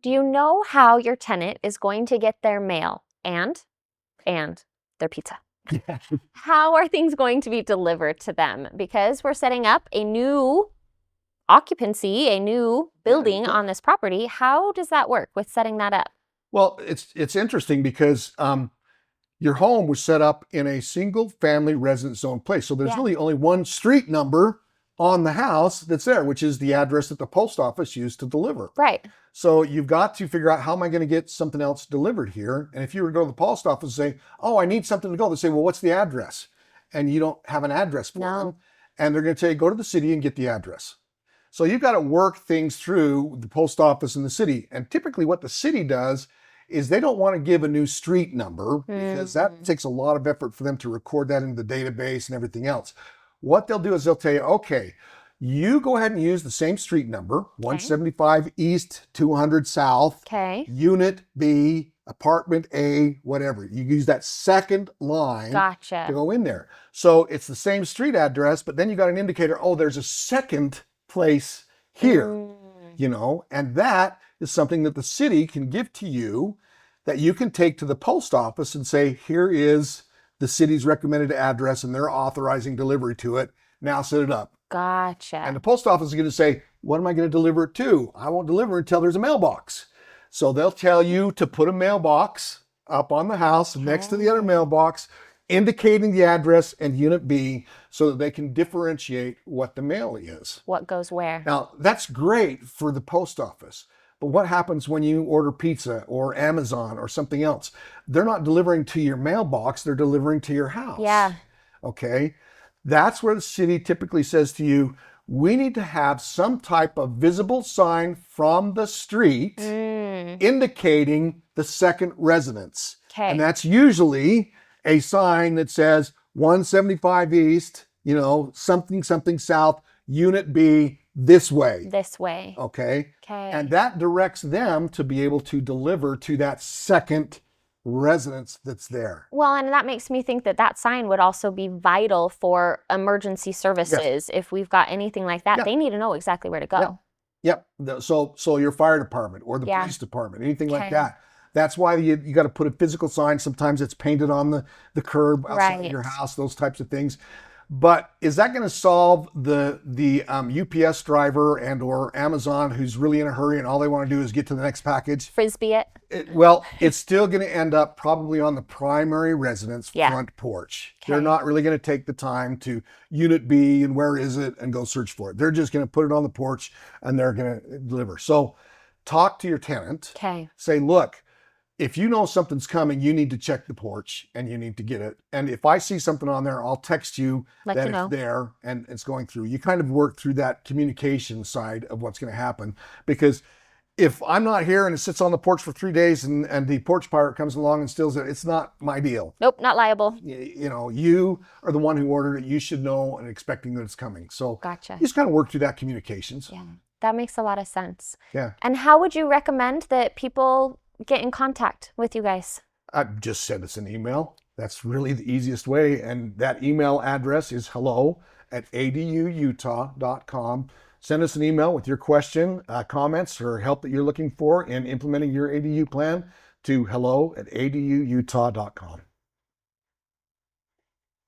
Do you know how your tenant is going to get their mail and their pizza? Yeah. How are things going to be delivered to them? Because we're setting up a new occupancy, a new building on this property. How does that work with setting that up? Well, it's interesting because your home was set up in a single family residence zone place. So there's really only one street number on the house that's there, which is the address that the post office used to deliver. Right. So you've got to figure out, how am I going to get something else delivered here? And if you were to go to the post office and say, oh, I need something to go, they say, well, what's the address? And you don't have an address for them. And they're going to tell you, go to the city and get the address. So you've got to work things through the post office and the city. And typically what the city does is they don't want to give a new street number because that takes a lot of effort for them to record that into the database and everything else. What they'll do is they'll tell you, okay, you go ahead and use the same street number, 175 East, 200 South, Unit B, Apartment A, whatever. You use that second line to go in there. So it's the same street address, but then you got an indicator, oh, there's a second place here, you know, and that is something that the city can give to you that you can take to the post office and say, here is the city's recommended address and they're authorizing delivery to it. Now set it up. Gotcha. And the post office is going to say, what am I going to deliver it to? I won't deliver until there's a mailbox. So they'll tell you to put a mailbox up on the house next to the other mailbox, indicating the address and Unit B so that they can differentiate what the mail is. What goes where. Now, that's great for the post office. But what happens when you order pizza or Amazon or something else? They're not delivering to your mailbox, they're delivering to your house. Yeah. Okay. That's where the city typically says to you, we need to have some type of visible sign from the street indicating the second residence. And that's usually a sign that says 175 East, you know, something, something South, Unit B, this way. This way. Okay. And that directs them to be able to deliver to that second residence that's there. Well, and that makes me think that that sign would also be vital for emergency services. If we've got anything like that, they need to know exactly where to go. Yep. So your fire department or the police department, anything like that. That's why you got to put a physical sign. Sometimes it's painted on the curb outside of your house, those types of things. But is that going to solve the UPS driver and or Amazon who's really in a hurry and all they want to do is get to the next package? Frisbee it? Well, it's still going to end up probably on the primary residence front porch. They're not really going to take the time to Unit B and where is it and go search for it. They're just going to put it on the porch and they're going to deliver. So talk to your tenant. Say, look, if you know something's coming, you need to check the porch and you need to get it. And if I see something on there, I'll text you that it's there and it's going through. You kind of work through that communication side of what's going to happen. Because if I'm not here and it sits on the porch for 3 days and the porch pirate comes along and steals it, it's not my deal. Nope, not liable. You know, you are the one who ordered it. You should know and expecting that it's coming. So you just kind of work through that communications. Yeah, that makes a lot of sense. Yeah. And how would you recommend that people get in contact with you guys? Just send us an email. That's really the easiest way. And that email address is hello@aduutah.com. Send us an email with your question, comments, or help that you're looking for in implementing your ADU plan to hello@aduutah.com.